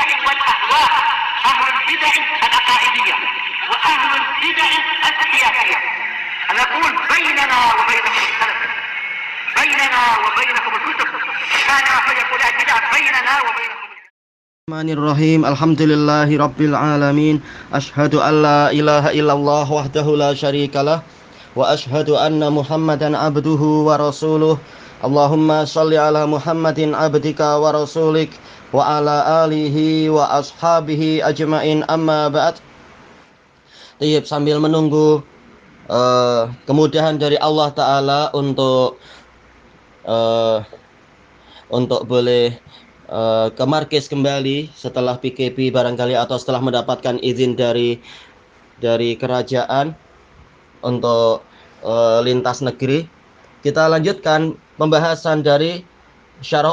البدع والأهواء، أهل البدع العقائدية وأهل البدع السياسية. نقول بيننا وبينكم السلف، بيننا وبينكم الكتب، كان فيقول البدع بيننا وبينكم. Bismillahirrahmanirrahim. Alhamdulillahi rabbil alamin. Asyhadu an la ilaha illallah wahdahu la syarikalah wa asyhadu anna Muhammadan abduhu wa rasuluh. Allahumma shalli ala Muhammadin abdika wa rasulik wa ala alihi wa ashabihi ajmain, amma ba'd. Sambil menunggu kemudahan dari Allah Ta'ala untuk boleh ke markis kembali setelah PKP barangkali, atau setelah mendapatkan izin dari kerajaan untuk lintas negeri, kita lanjutkan pembahasan dari syarah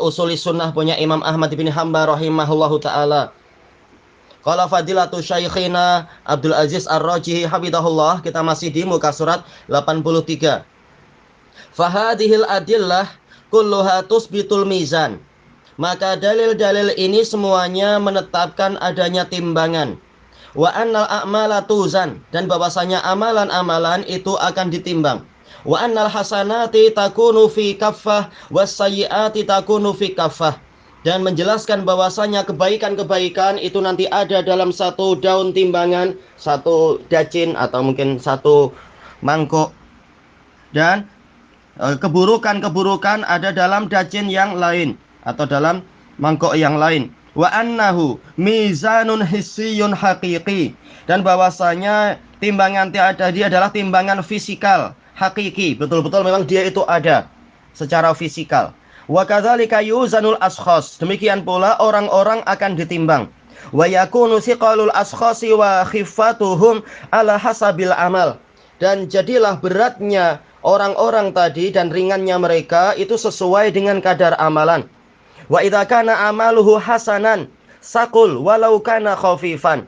usuli sunnah punya Imam Ahmad bin Hanbal rahimahullahu ta'ala. Qala fadilatu syaikhina Abdul Aziz Ar-Rajihi hafidhahullah. Kita masih di muka surat 83. Fahadihil adillah kulluha tusbitul mizan. Maka dalil-dalil ini semuanya menetapkan adanya timbangan. Wa annal a'mala tuzan, dan bahwasanya amalan-amalan itu akan ditimbang. Wa annal hasanati takunu fi kaffah was sayyiati takunu fi kaffah, dan menjelaskan bahwasanya kebaikan-kebaikan itu nanti ada dalam satu daun timbangan, satu dacin atau mungkin satu mangkuk, dan keburukan-keburukan ada dalam dacin yang lain atau dalam mangkok yang lain. Wa annahu mizanun hissiyun haqiqi, dan bahwasanya timbangan tadi adalah timbangan fisikal, hakiki, betul-betul memang dia itu ada secara fisikal. Wa kadzalika yuzanul ashkhas, demikian pula orang-orang akan ditimbang. Wa yakunu siqalul ashkhasi wa khiffatuhum ala hasabil amal, dan jadilah beratnya orang-orang tadi dan ringannya mereka itu sesuai dengan kadar amalan. Wa idza kana amaluhu hasanan saqul walau kana khafifan.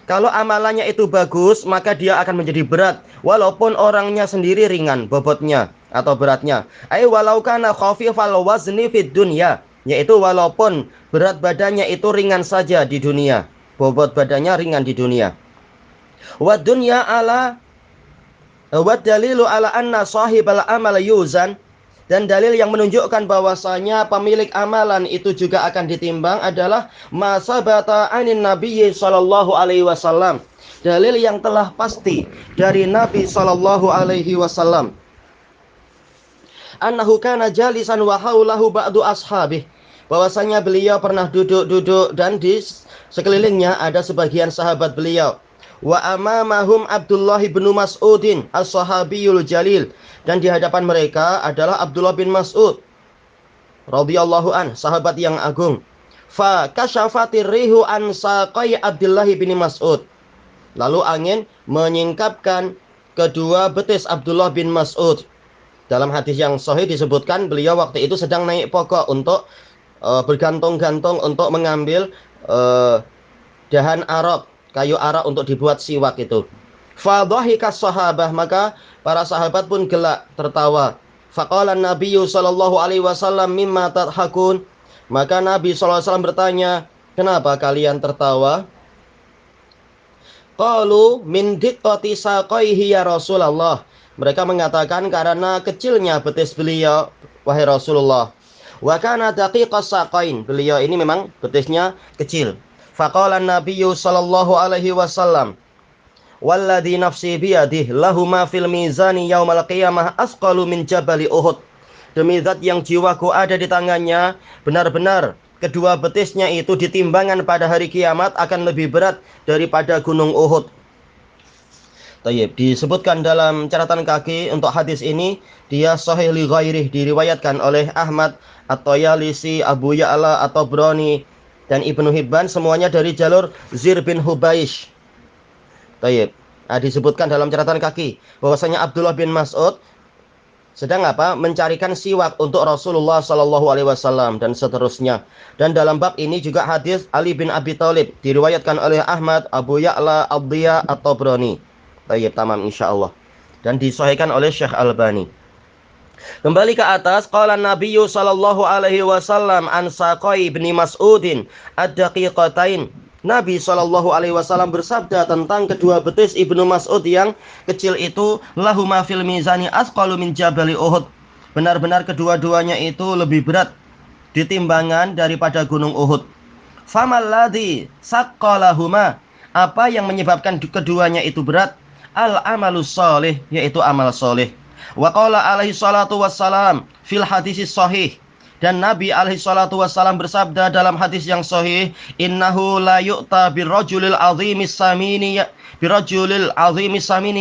Kalau amalannya itu bagus, maka dia akan menjadi berat walaupun orangnya sendiri ringan bobotnya atau beratnya. Ai walau kana khafifal wazni fid dunya, yaitu walaupun berat badannya itu ringan saja di dunia, bobot badannya ringan di dunia. Wa dunya ala wa dalilu ala anna sahibal amal yuzan, dan dalil yang menunjukkan bahwasanya pemilik amalan itu juga akan ditimbang adalah masabata anin nabiyyi sallallahu alaihi wasallam, dalil yang telah pasti dari Nabi sallallahu alaihi wasallam, annahu kana jalisan wa haulahu ba'du ashabih, bahwasanya beliau pernah duduk-duduk dan di sekelilingnya ada sebagian sahabat beliau. Wa amamahum Abdullah bin Mas'udin as-sahabiyul jalil, dan di hadapan mereka adalah Abdullah bin Mas'ud radhiyallahu an, sahabat yang agung. Fa kashafatir rihu an saqai Abdullah bin Mas'ud, lalu angin menyingkapkan kedua betis Abdullah bin Mas'ud. Dalam hadis yang sahih disebutkan beliau waktu itu sedang naik pokok untuk bergantung-gantung untuk mengambil dahan arak, kayu arak untuk dibuat siwak itu. Fadhahikas sahabah, maka para sahabat pun gelak tertawa. Faqala an-nabiyyu sallallahu alaihi wasallam mimma tadhakun, maka Nabi sallallahu alaihi wasallam bertanya, kenapa kalian tertawa? Qalu min diqqati saqaihi ya Rasulullah, mereka mengatakan karena kecilnya betis beliau wahai Rasulullah. Wa kana daqiqas saqain, beliau ini memang betisnya kecil. Faqala an-nabiyyu sallallahu alaihi wasallam, walladzi nafsi biyadihi lahu ma fil mizani yaumal qiyamah asqalu min jabali Uhud. Demi zat yang jiwaku ada di tangannya, benar-benar kedua betisnya itu di timbangan pada hari kiamat akan lebih berat daripada gunung Uhud. Tayyib, disebutkan dalam catatan kaki untuk hadis ini, dia sahih li ghairih, diriwayatkan oleh Ahmad, At-Tayalisi, Abu Ya'la, At-Tabrani, dan Ibnu Hibban, semuanya dari jalur Zir bin Hubaish. Tayyib. Disebutkan dalam catatan kaki bahwasanya Abdullah bin Mas'ud sedang mencarikan siwak untuk Rasulullah sallallahu alaihi wasallam dan seterusnya. Dan dalam bab ini juga hadis Ali bin Abi Thalib diriwayatkan oleh Ahmad, Abu Ya'la, Ad-Diya, At-Tabrani. Tayyib, tamam insyaallah. Dan disahihkan oleh Syekh Albani. Kembali ke atas, qala Nabiyyu sallallahu alaihi wasallam an Saqai bin Mas'udin ad-daqiqatain. Nabi sallallahu alaihi wasallam bersabda tentang kedua betis Ibnu Mas'ud yang kecil itu, lahuma fil mizani asqalu min jabali Uhud. Benar-benar kedua-duanya itu lebih berat di timbangan daripada gunung Uhud. Famal ladzi saqqalahuma, apa yang menyebabkan keduanya itu berat? Al amalus shalih, yaitu amal soleh. Wa qala alaihi salatu wassalam fil hadis sahih, dan Nabi alaihi salatu wassalam bersabda dalam hadis yang sahih, innahu la yu'ta birrajulil azimis samini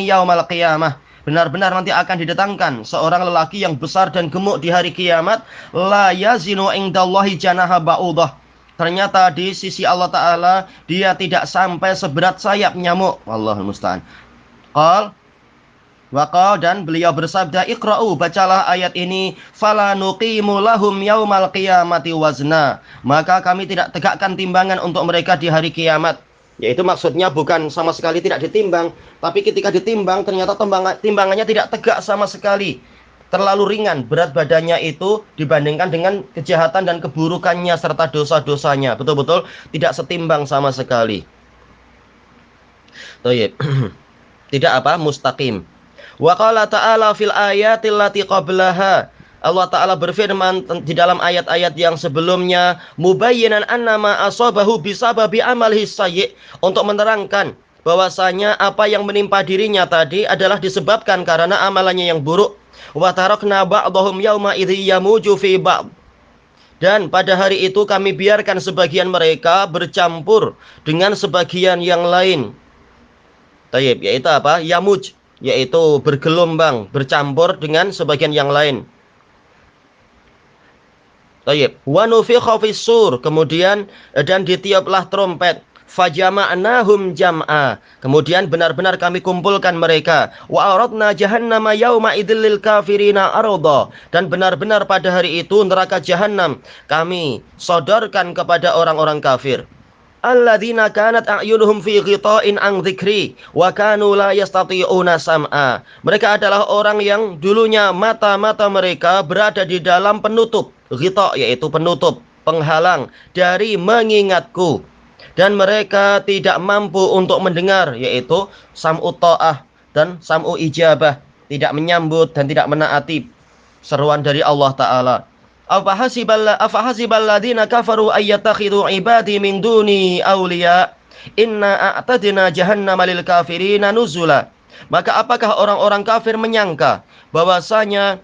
yaumal qiyamah. Benar-benar nanti akan didatangkan seorang lelaki yang besar dan gemuk di hari kiamat, la yazinu indallahi janaha ba'udah. Ternyata di sisi Allah Ta'ala dia tidak sampai seberat sayap nyamuk. Wallahul musta'an. Waqal, dan beliau bersabda, iqra'u, bacalah ayat ini, fala nuqimu lahum yaumal qiyamati wazna, maka kami tidak tegakkan timbangan untuk mereka di hari kiamat. Yaitu maksudnya bukan sama sekali tidak ditimbang, tapi ketika ditimbang ternyata timbangannya tidak tegak sama sekali. Terlalu ringan berat badannya itu dibandingkan dengan kejahatan dan keburukannya serta dosa-dosanya. Betul-betul tidak setimbang sama sekali. Thayyib. Tidak apa? Mustaqim. Wa qala ta'ala fil ayatil lati qablaha. Allah Ta'ala berfirman di dalam ayat-ayat yang sebelumnya, mubayyinan annama asabahu bisababi amalihi sayyi', untuk menerangkan bahwasanya apa yang menimpa dirinya tadi adalah disebabkan karena amalannya yang buruk. Wa tarakna ba'dahum yauma idzi yamuju fi ba'd, dan pada hari itu kami biarkan sebagian mereka bercampur dengan sebagian yang lain. Tayyib, yaitu apa? Yamuj, yaitu bergelombang, bercampur dengan sebagian yang lain. Tayyib. Wa nufikha fis-sur, kemudian dan ditiuplah trompet. Fajama'nahum jam'a, kemudian benar-benar kami kumpulkan mereka. Wa aradna jahannama yauma idzil lil kafirina arda, dan benar-benar pada hari itu neraka jahanam kami sodorkan kepada orang-orang kafir. Alladzina kanat a'yunuhum fi ghita'in an dzikri wa kanu la yastati'una sam'a. Mereka adalah orang yang dulunya mata-mata mereka berada di dalam penutup. Ghita' yaitu penutup, penghalang dari mengingatku, dan mereka tidak mampu untuk mendengar, yaitu sam'u ta'ah dan sam'u ijabah, tidak menyambut dan tidak menaati seruan dari Allah Ta'ala. Afahasibal ladzina kafaru ayyattakhidhu ibadi min duni awliya inna a'tadna jahannama lil kafirina nuzula. Maka apakah orang-orang kafir menyangka bahwasanya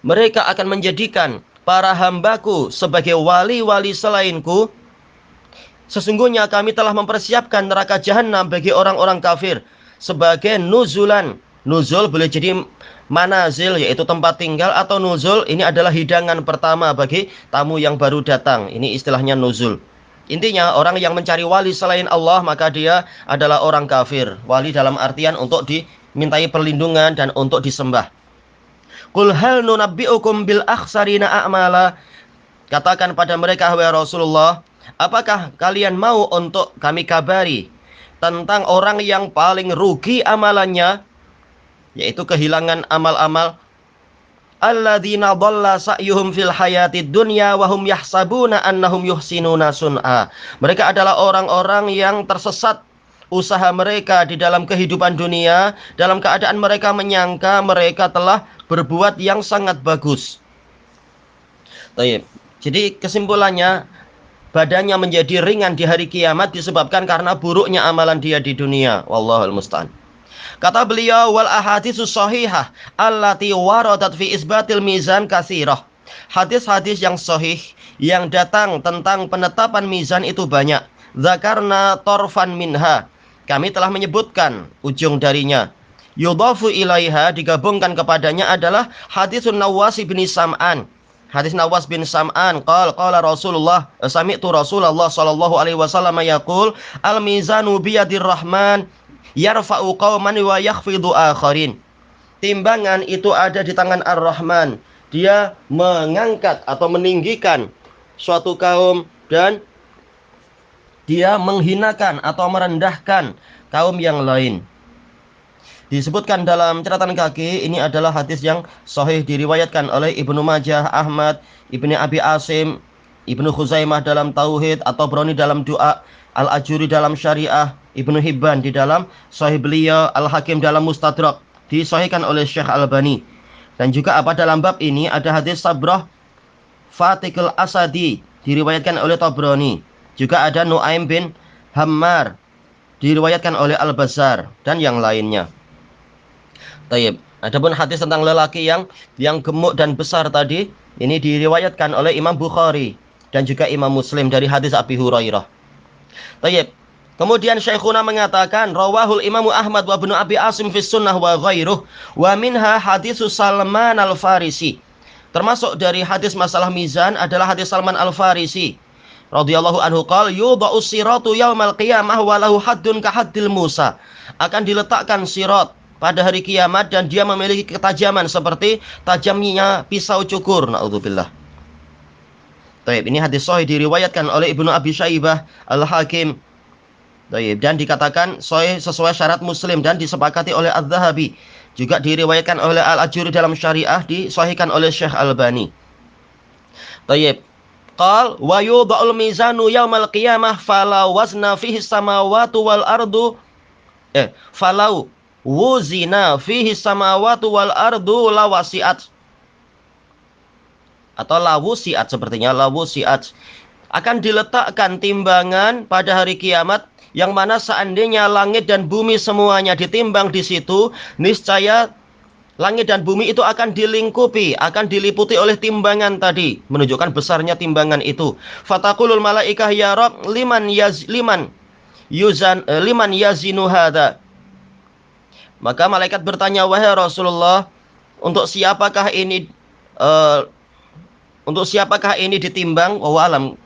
mereka akan menjadikan para hambaku sebagai wali-wali selainku? Sesungguhnya kami telah mempersiapkan neraka jahanam bagi orang-orang kafir sebagai nuzulan. Nuzul boleh jadi manazil, yaitu tempat tinggal, atau nuzul ini adalah hidangan pertama bagi tamu yang baru datang. Ini istilahnya nuzul. Intinya orang yang mencari wali selain Allah maka dia adalah orang kafir. Wali dalam artian untuk dimintai perlindungan dan untuk disembah. Qul hal nunabbi'ukum bil akhsarina a'mala. Katakan pada mereka, wahai Rasulullah, apakah kalian mau untuk kami kabari tentang orang yang paling rugi amalannya, yaitu kehilangan amal-amal? Alladzina dhalla sa'yuhum fil hayatid dunya wa hum yahsabuna annahum yuhsinuna sun'a. Mereka adalah orang-orang yang tersesat usaha mereka di dalam kehidupan dunia, dalam keadaan mereka menyangka mereka telah berbuat yang sangat bagus. Baik. Jadi kesimpulannya, badannya menjadi ringan di hari kiamat disebabkan karena buruknya amalan dia di dunia. Wallahul musta'an. Kata beliau, wal ahaditsus shahihah allati waradat fi isbatil mizan katsirah. Hadis-hadis yang sahih yang datang tentang penetapan mizan itu banyak. Zakarna torfan minha, kami telah menyebutkan ujung darinya. Yudhafu ilaiha, digabungkan kepadanya adalah hadisun Nawas bin Sam'an. Hadis Nawas bin Sam'an, qala Rasulullah, sami'tu Rasulullah sallallahu alaihi wasallam yaqul, al mizanu biyadir rahman yarfa'u qauman wa yakhfidu akharin. Timbangan itu ada di tangan Ar-Rahman. Dia mengangkat atau meninggikan suatu kaum dan dia menghinakan atau merendahkan kaum yang lain. Disebutkan dalam catatan kaki, ini adalah hadis yang sahih, diriwayatkan oleh Ibnu Majah, Ahmad, Ibnu Abi Asim, Ibnu Khuzaimah dalam Tauhid, atau Broni dalam Doa, Al-Ajuri dalam Syariah, Ibnu Hibban di dalam Sahih beliau, Al-Hakim dalam Mustadrak, disahihkan oleh Syekh Albani. Dan juga dalam bab ini ada hadis Sabrah Fatikul Asadi, diriwayatkan oleh Tabrani. Juga ada Nuaim bin Hammar, diriwayatkan oleh Al-Bazzar dan yang lainnya. Taib. Adapun hadis tentang lelaki yang gemuk dan besar tadi, ini diriwayatkan oleh Imam Bukhari dan juga Imam Muslim dari hadis Abi Hurairah. Taib. Kemudian Syekhuna mengatakan rawahul Imam Ahmad wa Ibnu Abi Asim fi sunnah wa ghairuh wa minha hadis Salman Al-Farisi. Termasuk dari hadis masalah mizan adalah hadis Salman Al-Farisi radhiyallahu anhu qala yudau siratu yaumal qiyamah wa lahu haddun ka haddil Musa. Akan diletakkan sirat pada hari kiamat dan dia memiliki ketajaman seperti tajamnya pisau cukur. Naudzubillah. Baik, ini hadis sahih diriwayatkan oleh Ibnu Abi Syaibah, Al-Hakim. Baik, dan dikatakan sahih sesuai syarat Muslim dan disepakati oleh Az-Zahabi. Juga diriwayatkan oleh Al-Ajuri dalam Syariah, disahihkan oleh Syekh Albani. Baik. Qal wa yudha'ul mizanu yaumal qiyamah fala wazna fihi samawati wal ardu falau wuzina fihi samawati wal ardu lawasiat, atau lawusiat, sepertinya lawusiat. Akan diletakkan timbangan pada hari kiamat yang mana seandainya langit dan bumi semuanya ditimbang di situ, niscaya langit dan bumi itu akan dilingkupi, akan diliputi oleh timbangan tadi, menunjukkan besarnya timbangan itu. Fataqulul malaikah ya Rabb liman yazinu hadza. Maka malaikat bertanya, wahai Rasulullah, untuk siapakah ini ditimbang? Wa alam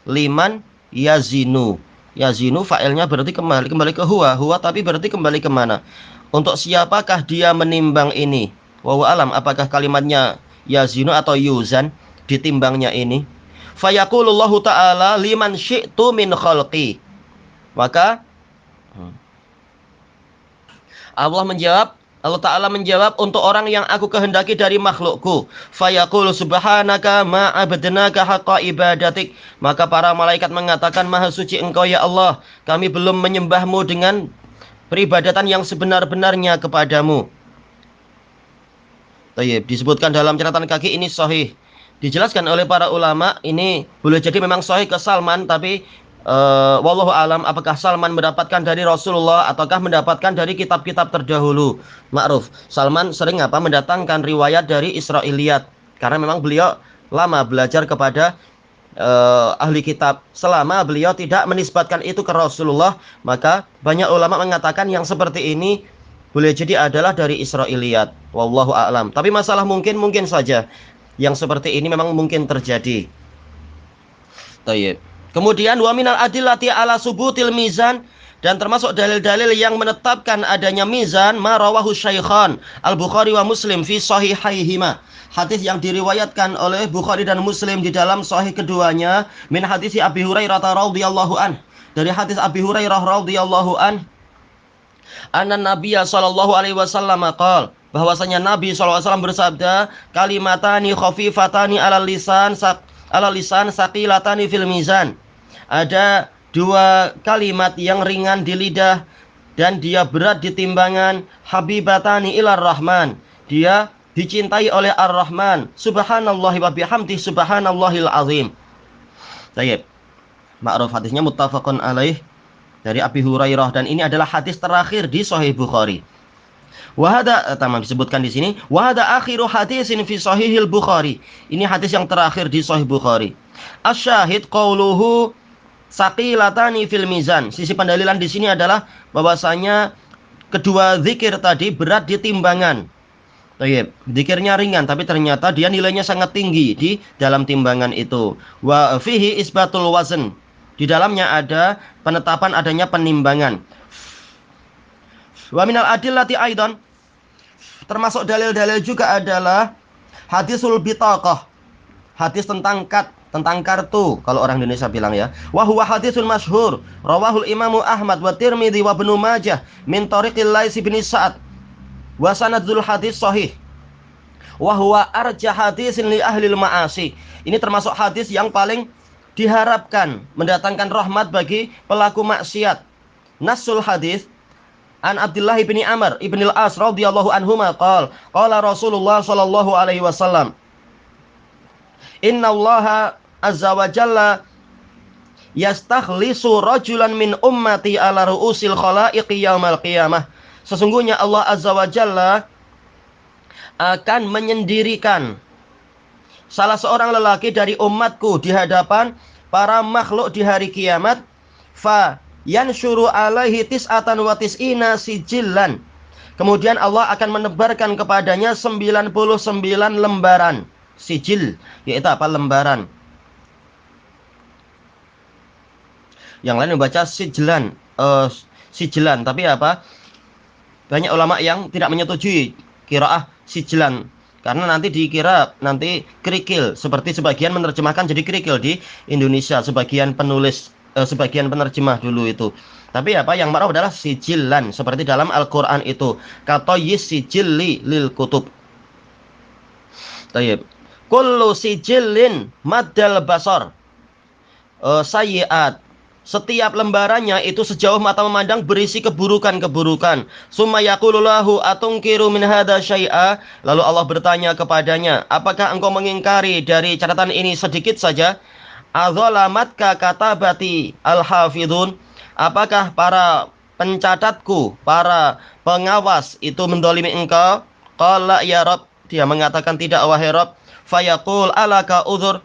liman yazinu. Yazinu fa'ilnya berarti kembali ke huwa tapi berarti kembali ke mana? Untuk siapakah dia menimbang ini? Wa alam, apakah kalimatnya yazinu atau yuzan ditimbangnya ini? Fayaqulullahu ta'ala liman syi'tu min khalqi. Maka Allah Ta'ala menjawab untuk orang yang aku kehendaki dari makhlukku. Fayaqulu subhanaka ma abadnaka haqqa ibadatik. Maka para malaikat mengatakan, maha suci engkau ya Allah, kami belum menyembahmu dengan peribadatan yang sebenar-benarnya kepadamu. Tayyib, disebutkan dalam catatan kaki ini sahih. Dijelaskan oleh para ulama, ini boleh jadi memang sahih ke Salman, tapi wallahu alam apakah Salman mendapatkan dari Rasulullah ataukah mendapatkan dari kitab-kitab terdahulu. Ma'ruf, Salman sering mendatangkan riwayat dari Israiliyat karena memang beliau lama belajar kepada ahli kitab. Selama beliau tidak menisbatkan itu ke Rasulullah, maka banyak ulama mengatakan yang seperti ini boleh jadi adalah dari Israiliyat. Wallahu a'lam. Tapi masalah mungkin saja yang seperti ini memang mungkin terjadi. Tayyib. Kemudian wa minal adillati ala subutil mizan, dan termasuk dalil-dalil yang menetapkan adanya mizan ma rawahu Syaikhan Al-Bukhari wa Muslim fi sahihaihima. Hadis yang diriwayatkan oleh Bukhari dan Muslim di dalam sahih keduanya min hadis Abi Hurairah radhiyallahu an. Dari hadis Abi Hurairah radhiyallahu an, anna Nabiyya sallallahu alaihi wasallam qala, bahwasanya Nabi sallallahu alaihi wasallam bersabda, kalimatani khafifatani ala lisan saqilatani fil mizan. Ada dua kalimat yang ringan di lidah dan dia berat di timbangan. Habibatani ilar rahman, dia dicintai oleh ar-Rahman. Subhanallahi wa bihamdi subhanallahil azim. Baik. Ma'ruf, hadisnya muttafaqun alaih dari Abi Hurairah, dan ini adalah hadis terakhir di Sahih Bukhari. Wahada tamam disebutkan di sini, wahada akhiru hadisin fi Sahihil Bukhari. Ini hadis yang terakhir di Sahih Bukhari. Asyahid qauluhu saqilatani fil mizan. Sisi pendalilan di sini adalah bahwasanya kedua zikir tadi berat di timbangan. Baik, zikirnya ringan tapi ternyata dia nilainya sangat tinggi di dalam timbangan itu. Wa fihi isbatul wazn. Di dalamnya ada penetapan adanya penimbangan. Wa minal adillati aidan, termasuk dalil-dalil juga adalah hadisul bitaqah. Hadis tentang kad, tentang kartu kalau orang Indonesia bilang ya. Wa huwa haditsun masyhur rawahul Imam Ahmad wa Tirmidzi wa Ibnu Majah min tariqil Lais bin Sa'ad wa sanadul hadis sahih. Wa huwa arja hadisin li ahli ma'asi. Ini termasuk hadis yang paling diharapkan mendatangkan rahmat bagi pelaku maksiat. Nasul hadis an Abdullah bin Amr ibn al-As radhiyallahu anhuma qala Rasulullah sallallahu alaihi wasallam Inna Allah azza wa jalla yastakhlisu rajulan min ummati ala ru'usil khalaiqi yaumal qiyamah. Sesungguhnya Allah azza wa jalla akan menyendirikan salah seorang lelaki dari umatku di hadapan para makhluk di hari kiamat. Fa yansyuru alaihi tis'atan wa tis'ina sijillan. Kemudian Allah akan menebarkan kepadanya 99 lembaran. Sijil, yaitu apa? Lembaran. Yang lain membaca sijilan, sijilan. Tapi apa? Banyak ulama yang tidak menyetujui qiraah sijilan. Karena nanti dikira nanti kerikil. Seperti sebagian menerjemahkan jadi kerikil di Indonesia. Sebagian penulis, sebagian penerjemah dulu itu. Tapi apa yang ma'ruf adalah sijilan. Seperti dalam Al-Quran itu. Katoyis sijilli lil kutub. Tayyib. Kullu sijillin maddal basar sayyiat. Setiap lembarannya itu sejauh mata memandang berisi keburukan-keburukan. Summa yaqulu lahu atunkiru min hadza syai'a. Lalu Allah bertanya kepadanya, apakah engkau mengingkari dari catatan ini sedikit saja? Adzalamatka katabati al-hafidun. Apakah para pencatatku, para pengawas itu mendolimi engkau? Qala ya Rabb. Dia mengatakan tidak wahai Rabb. Fayaqul alaka udhur.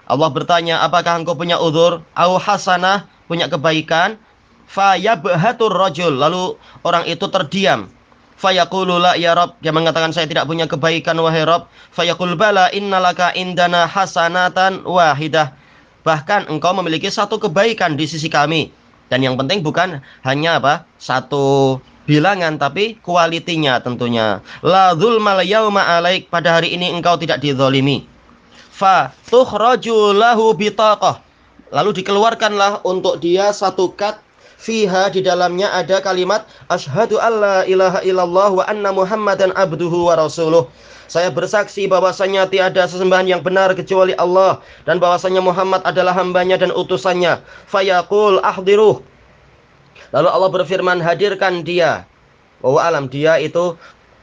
Allah bertanya, apakah engkau punya udhur? Au hasanah, punya kebaikan? Fayabhatur rajul. Lalu orang itu terdiam. Fayaqulu la ya Rabb. Dia mengatakan saya tidak punya kebaikan wahai Rabb. Fayaqul bala innalaka indana hasanatan wahidah. Bahkan engkau memiliki satu kebaikan di sisi kami. Dan yang penting bukan hanya apa? Satu bilangan, tapi kualitinya tentunya. La dzulmal yauma alaik. Pada hari ini engkau tidak dizalimi. Fa tukhraju lahu bitaqah. Lalu dikeluarkanlah untuk dia satu kad. Fiha, di dalamnya ada kalimat asyhadu alla ilaha illallah wa anna muhammadan abduhu wa rasuluh. Saya bersaksi bahwasanya tiada sesembahan yang benar kecuali Allah, dan bahwasanya Muhammad adalah hambanya dan utusannya. Fayaqul ahdiruh. Lalu Allah berfirman, hadirkan dia. Wa alam, dia itu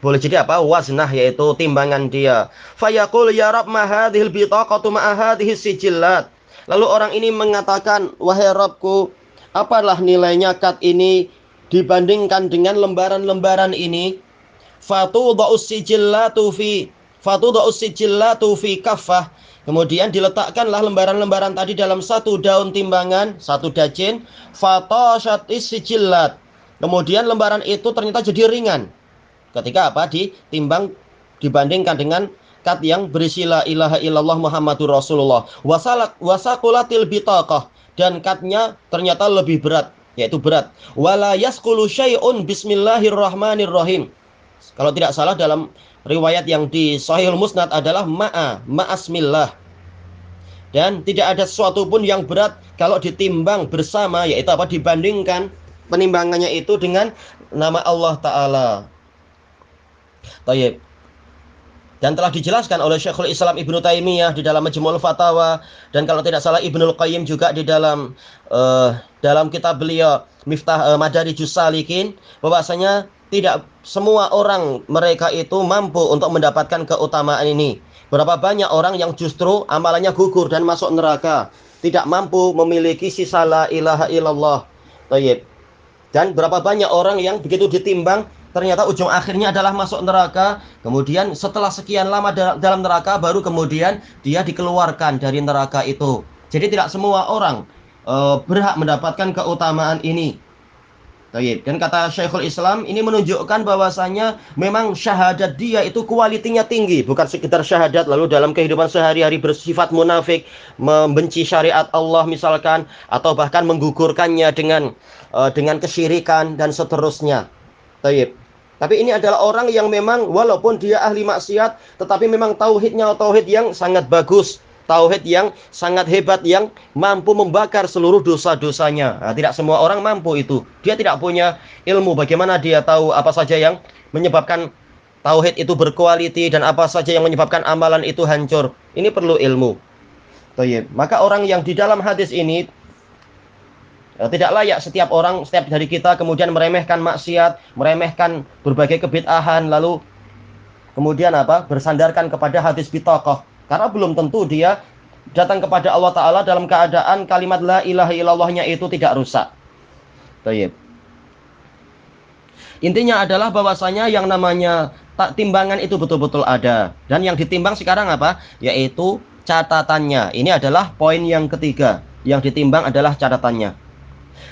boleh jadi apa? Waznah, yaitu timbangan dia. Fayaqul ya Rabb ma hadhil bitaqatu ma hadhis sijillat. Lalu orang ini mengatakan, wahai Rabbku, apalah nilainya kad ini dibandingkan dengan lembaran-lembaran ini? Fatudha'us sijillatu fi kaffah. Kemudian diletakkanlah lembaran-lembaran tadi dalam satu daun timbangan, satu dajin. Fatashatis sijillat. Kemudian lembaran itu ternyata jadi ringan. Ketika apa? Ditimbang dibandingkan dengan kad yang berisi la ilaha illallah Muhammadur Rasulullah. Wasaqulatil bitaqah. Dan kadnya ternyata lebih berat, yaitu berat. Wala yasqulu syai'un bismillahirrahmanirrahim. Kalau tidak salah dalam riwayat yang di Sahihul Musnad adalah ma'asmillah. Dan tidak ada sesuatu pun yang berat kalau ditimbang bersama, yaitu apa? Dibandingkan penimbangannya itu dengan nama Allah Ta'ala. Tayyib. Dan telah dijelaskan oleh Syekhul Islam Ibnu Taimiyah di dalam Majmu'ul Fatawa, dan kalau tidak salah Ibnul Qayyim juga di dalam kitab beliau Miftah Madarijus Salikin, bahwasanya tidak semua orang mereka itu mampu untuk mendapatkan keutamaan ini. Berapa banyak orang yang justru amalannya gugur dan masuk neraka, tidak mampu memiliki sisa la ilaha illallah. Tayyib. Dan berapa banyak orang yang begitu ditimbang ternyata ujung akhirnya adalah masuk neraka. Kemudian setelah sekian lama dalam neraka, baru kemudian dia dikeluarkan dari neraka itu. Jadi tidak semua orang berhak mendapatkan keutamaan ini. Dan kata Syekhul Islam, ini menunjukkan bahwasanya memang syahadat dia itu kualitinya tinggi. Bukan sekedar syahadat lalu dalam kehidupan sehari-hari bersifat munafik, membenci syariat Allah misalkan, atau bahkan menggugurkannya dengan kesyirikan dan seterusnya. Tapi ini adalah orang yang memang walaupun dia ahli maksiat, tetapi memang tauhidnya tauhid yang sangat bagus. tauhid yang sangat hebat yang mampu membakar seluruh dosa-dosanya. Nah, tidak semua orang mampu itu. Dia tidak punya ilmu bagaimana dia tahu apa saja yang menyebabkan tauhid itu berkualiti dan apa saja yang menyebabkan amalan itu hancur. Ini perlu ilmu. Thayyib. Maka orang yang di dalam hadis ini tidak layak setiap orang, setiap dari kita kemudian meremehkan maksiat, meremehkan berbagai kebid'ahan, lalu kemudian bersandarkan kepada hadis bitaqah. Karena belum tentu dia datang kepada Allah Ta'ala dalam keadaan kalimat la ilaha illallahnya itu tidak rusak. Thayyib. Intinya adalah bahwasanya yang namanya timbangan itu betul-betul ada. Dan yang ditimbang sekarang yaitu catatannya. Ini adalah poin yang ketiga. Yang ditimbang adalah catatannya.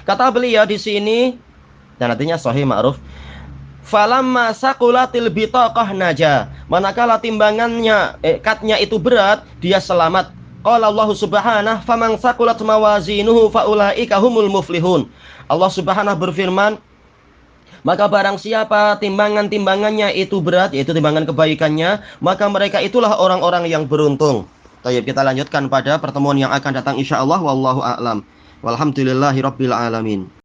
Kata beliau di sini, dan artinya sahih ma'ruf, falamma saqulatil bitaqah naja. Manakala timbangannya katnya itu berat, dia selamat. Qala Allah Subhanahu faman saqulat mawazinuhu faulaika humul muflihun. Allah Subhanahu berfirman, maka barang siapa timbangan-timbangannya itu berat, yaitu timbangan kebaikannya, maka mereka itulah orang-orang yang beruntung. Baik, kita lanjutkan pada pertemuan yang akan datang insyaallah. Wallahu a'lam. Walhamdulillahirabbil alamin.